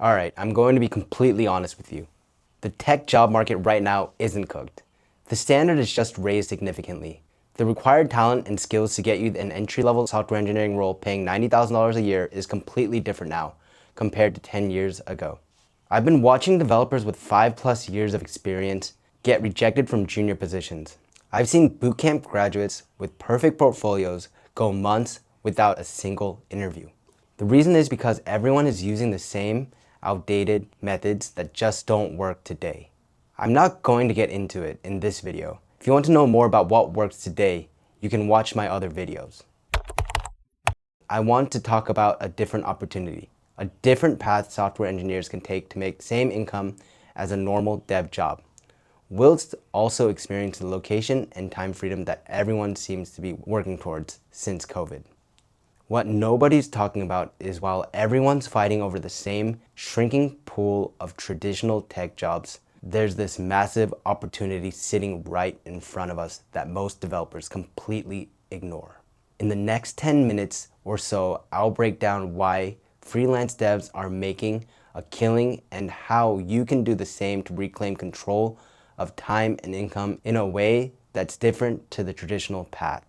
Alright, I'm going to be completely honest with you. The tech job market right now isn't cooked. The standard is just raised significantly. The required talent and skills to get you an entry-level software engineering role paying $90,000 a year is completely different now compared to 10 years ago. I've been watching developers with 5+ years of experience get rejected from junior positions. I've seen bootcamp graduates with perfect portfolios go months without a single interview. The reason is because everyone is using the same outdated methods that just don't work today. I'm not going to get into it in this video. If you want to know more about what works today, you can watch my other videos. I want to talk about a different opportunity, a different path software engineers can take to make the same income as a normal dev job, whilst also experiencing the location and time freedom that everyone seems to be working towards since COVID. What nobody's talking about is while everyone's fighting over the same shrinking pool of traditional tech jobs, there's this massive opportunity sitting right in front of us that most developers completely ignore. In the next 10 minutes or so, I'll break down why freelance devs are making a killing and how you can do the same to reclaim control of time and income in a way that's different to the traditional path.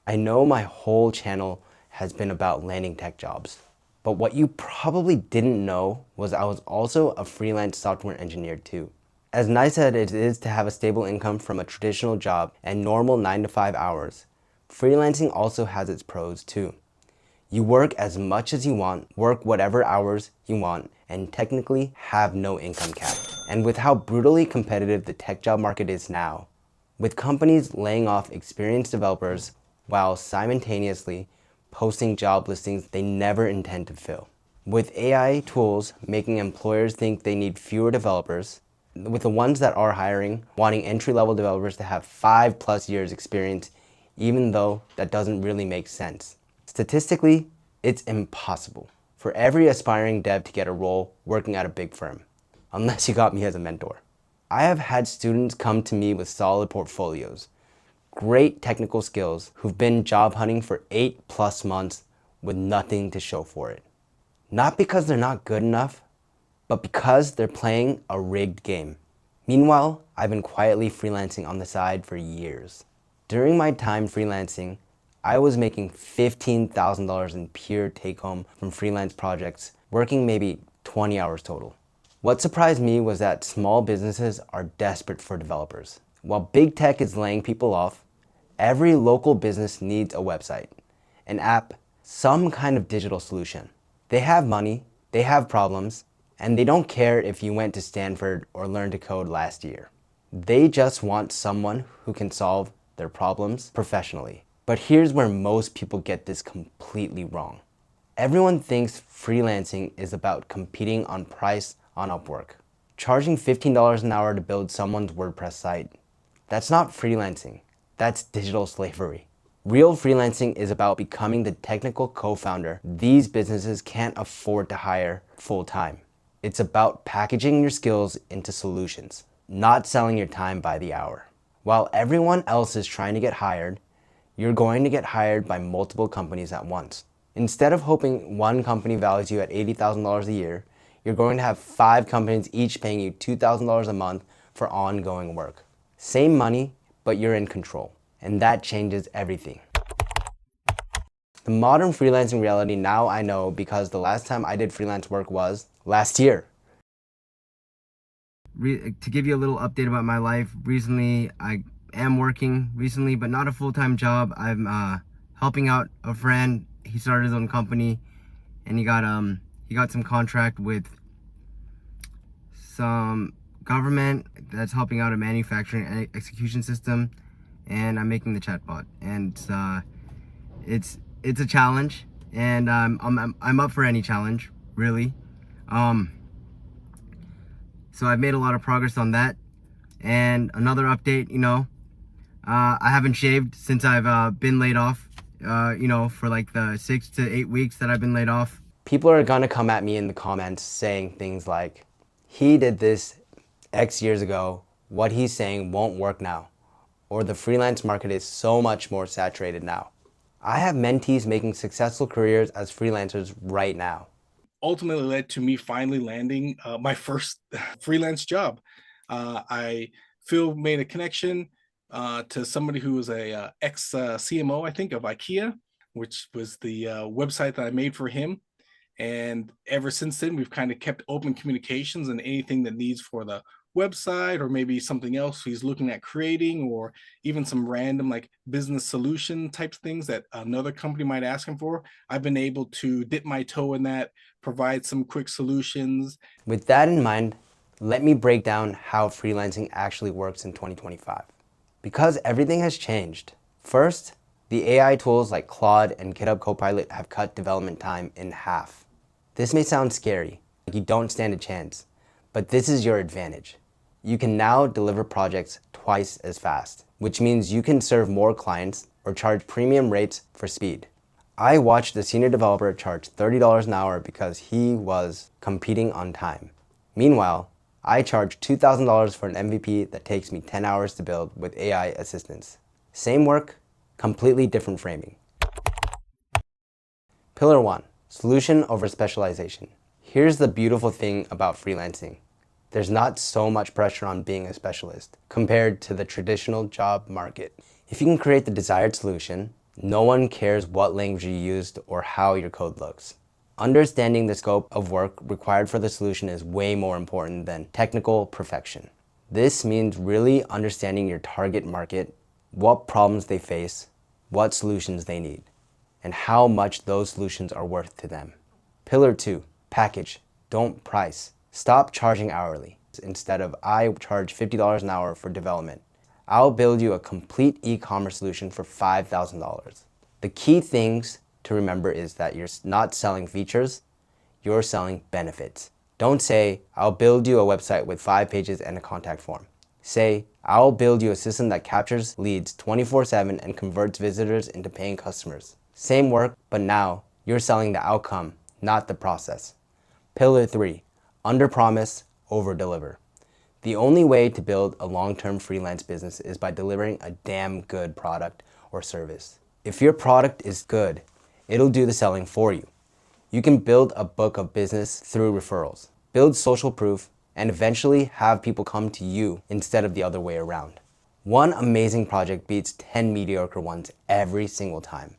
I know my whole channel has been about landing tech jobs, but what you probably didn't know was I was also a freelance software engineer too. As nice as it is to have a stable income from a traditional job and normal 9 to 5 hours, freelancing also has its pros too. You work as much as you want, work whatever hours you want, and technically have no income cap. And with how brutally competitive the tech job market is now, with companies laying off experienced developers while simultaneously posting job listings they never intend to fill, with AI tools making employers think they need fewer developers, with the ones that are hiring wanting entry-level developers to have 5+ years experience, even though that doesn't really make sense. Statistically, it's impossible for every aspiring dev to get a role working at a big firm, unless you got me as a mentor. I have had students come to me with solid portfolios, great technical skills, who've been job hunting for 8+ months with nothing to show for it. Not because they're not good enough, but because they're playing a rigged game. Meanwhile, I've been quietly freelancing on the side for years. During my time freelancing, I was making $15,000 in pure take-home from freelance projects, working maybe 20 hours total. What surprised me was that small businesses are desperate for developers. While big tech is laying people off, every local business needs a website, an app, some kind of digital solution. They have money, they have problems, and they don't care if you went to Stanford or learned to code last year. They just want someone who can solve their problems professionally. But here's where most people get this completely wrong. Everyone thinks freelancing is about competing on price on Upwork, charging $15 an hour to build someone's WordPress site. That's not freelancing, that's digital slavery. Real freelancing is about becoming the technical co-founder these businesses can't afford to hire full-time. It's about packaging your skills into solutions, not selling your time by the hour. While everyone else is trying to get hired, you're going to get hired by multiple companies at once. Instead of hoping one company values you at $80,000 a year, you're going to have 5 companies each paying you $2,000 a month for ongoing work. Same money, but you're in control. And that changes everything. The modern freelancing reality now I know because the last time I did freelance work was last year. To give you a little update about my life, recently I am working but not a full-time job. I'm helping out a friend. He started his own company and he got some contract with some government that's helping out a manufacturing and execution system, and I'm making the chatbot, and it's a challenge, and I'm up for any challenge really. So I've made a lot of progress on that. And another update, I haven't shaved since I've been laid off, for like the 6 to 8 weeks that I've been laid off. People are gonna come at me in the comments saying things like, he did this X years ago, what he's saying won't work now, or the freelance market is so much more saturated now. I have mentees making successful careers as freelancers right now. ultimately led to me finally landing my first freelance job. I Phil made a connection to somebody who was a ex CMO, I think, of IKEA, which was the website that I made for him. And ever since then, we've kind of kept open communications, and anything that needs for the website or maybe something else he's looking at creating, or even some random like business solution type things that another company might ask him for, I've been able to dip my toe in that, provide some quick solutions. With that in mind, let me break down how freelancing actually works in 2025. Because everything has changed. First, the AI tools like Claude and GitHub Copilot have cut development time in half. This may sound scary, like you don't stand a chance, but this is your advantage. You can now deliver projects twice as fast, which means you can serve more clients or charge premium rates for speed. I watched a senior developer charge $30 an hour because he was competing on time. Meanwhile, I charge $2,000 for an MVP that takes me 10 hours to build with AI assistance. Same work, completely different framing. Pillar 1, solution over specialization. Here's the beautiful thing about freelancing. There's not so much pressure on being a specialist compared to the traditional job market. If you can create the desired solution, no one cares what language you used or how your code looks. Understanding the scope of work required for the solution is way more important than technical perfection. This means really understanding your target market, what problems they face, what solutions they need, and how much those solutions are worth to them. Pillar 2, package, don't price. Stop charging hourly. Instead of I charge $50 an hour for development, I'll build you a complete e-commerce solution for $5,000. The key things to remember is that you're not selling features, you're selling benefits. Don't say, I'll build you a website with 5 pages and a contact form. Say, I'll build you a system that captures leads 24/7 and converts visitors into paying customers. Same work, but now you're selling the outcome, not the process. Pillar 3, under-promise, over-deliver. The only way to build a long-term freelance business is by delivering a damn good product or service. If your product is good, it'll do the selling for you. You can build a book of business through referrals, build social proof, and eventually have people come to you instead of the other way around. One amazing project beats 10 mediocre ones every single time.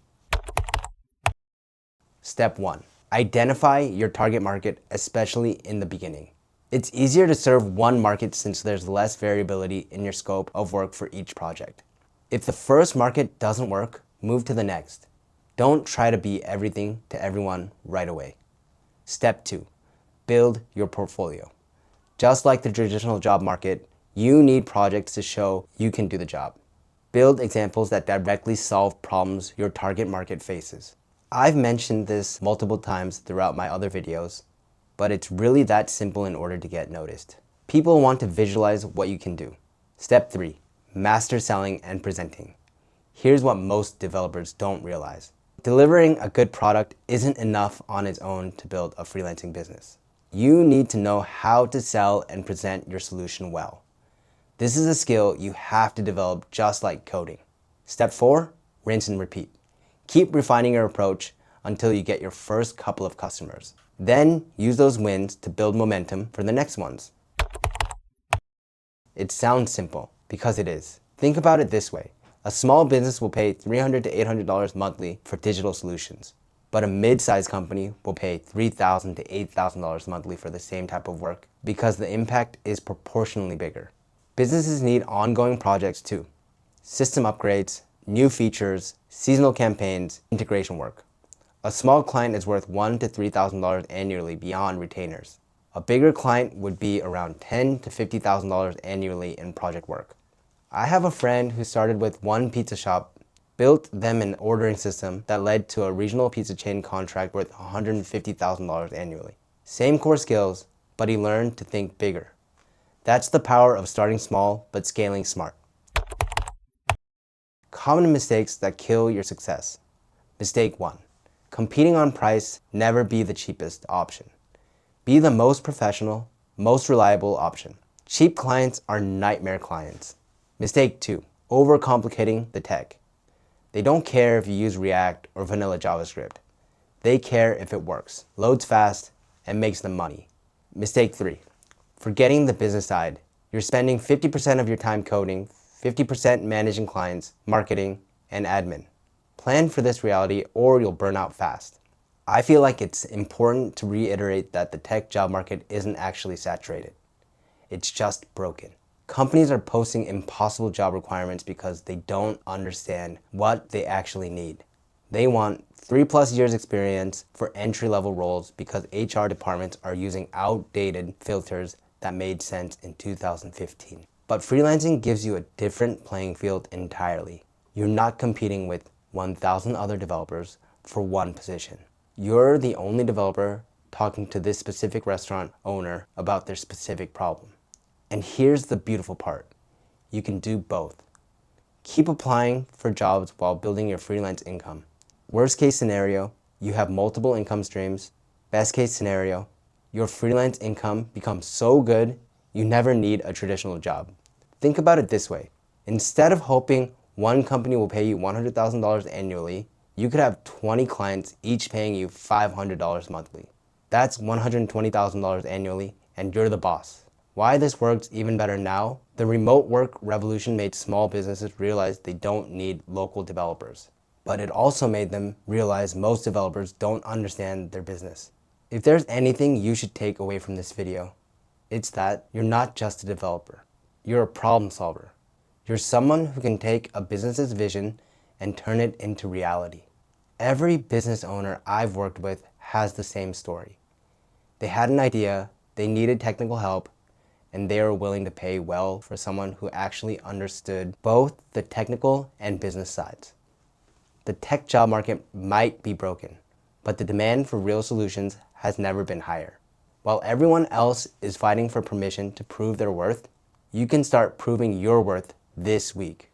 Step 1, identify your target market, especially in the beginning. It's easier to serve one market since there's less variability in your scope of work for each project. If the first market doesn't work, move to the next. Don't try to be everything to everyone right away. Step 2, build your portfolio. Just like the traditional job market, you need projects to show you can do the job. Build examples that directly solve problems your target market faces. I've mentioned this multiple times throughout my other videos, but it's really that simple in order to get noticed. People want to visualize what you can do. Step 3, master selling and presenting. Here's what most developers don't realize. Delivering a good product isn't enough on its own to build a freelancing business. You need to know how to sell and present your solution well. This is a skill you have to develop just like coding. Step 4, rinse and repeat. Keep refining your approach until you get your first couple of customers. Then use those wins to build momentum for the next ones. It sounds simple, because it is. Think about it this way. A small business will pay $300 to $800 monthly for digital solutions, but a mid-sized company will pay $3,000 to $8,000 monthly for the same type of work because the impact is proportionally bigger. Businesses need ongoing projects too. System upgrades, new features, seasonal campaigns, integration work. A small client is worth $1,000 to $3,000 annually beyond retainers. A bigger client would be around $10,000 to $50,000 annually in project work. I have a friend who started with one pizza shop, built them an ordering system that led to a regional pizza chain contract worth $150,000 annually. Same core skills, but he learned to think bigger. That's the power of starting small but scaling smart. Common mistakes that kill your success. Mistake 1. Competing on price, never be the cheapest option. Be the most professional, most reliable option. Cheap clients are nightmare clients. Mistake 2. Overcomplicating the tech. They don't care if you use React or vanilla JavaScript. They care if it works, loads fast, and makes them money. Mistake 3, forgetting the business side. You're spending 50% of your time coding, 50% managing clients, marketing, and admin. Plan for this reality or you'll burn out fast. I feel like it's important to reiterate that the tech job market isn't actually saturated. It's just broken. Companies are posting impossible job requirements because they don't understand what they actually need. They want 3+ years experience for entry-level roles because HR departments are using outdated filters that made sense in 2015. But freelancing gives you a different playing field entirely. You're not competing with 1,000 other developers for one position. You're the only developer talking to this specific restaurant owner about their specific problem. And here's the beautiful part. You can do both. Keep applying for jobs while building your freelance income. Worst case scenario, you have multiple income streams. Best case scenario, your freelance income becomes so good, you never need a traditional job. Think about it this way. Instead of hoping one company will pay you $100,000 annually, you could have 20 clients each paying you $500 monthly. That's $120,000 annually, and you're the boss. Why this works even better now? The remote work revolution made small businesses realize they don't need local developers. But it also made them realize most developers don't understand their business. If there's anything you should take away from this video, it's that you're not just a developer. You're a problem solver. You're someone who can take a business's vision and turn it into reality. Every business owner I've worked with has the same story. They had an idea, they needed technical help, and they were willing to pay well for someone who actually understood both the technical and business sides. The tech job market might be broken, but the demand for real solutions has never been higher. While everyone else is fighting for permission to prove their worth, you can start proving your worth this week.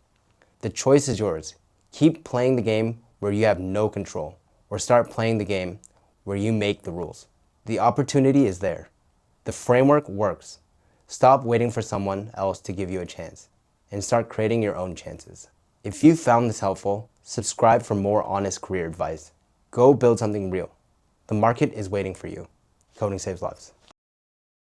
The choice is yours. Keep playing the game where you have no control, or start playing the game where you make the rules. The opportunity is there. The framework works. Stop waiting for someone else to give you a chance and start creating your own chances. If you found this helpful, subscribe for more honest career advice. Go build something real. The market is waiting for you. Coding saves lives.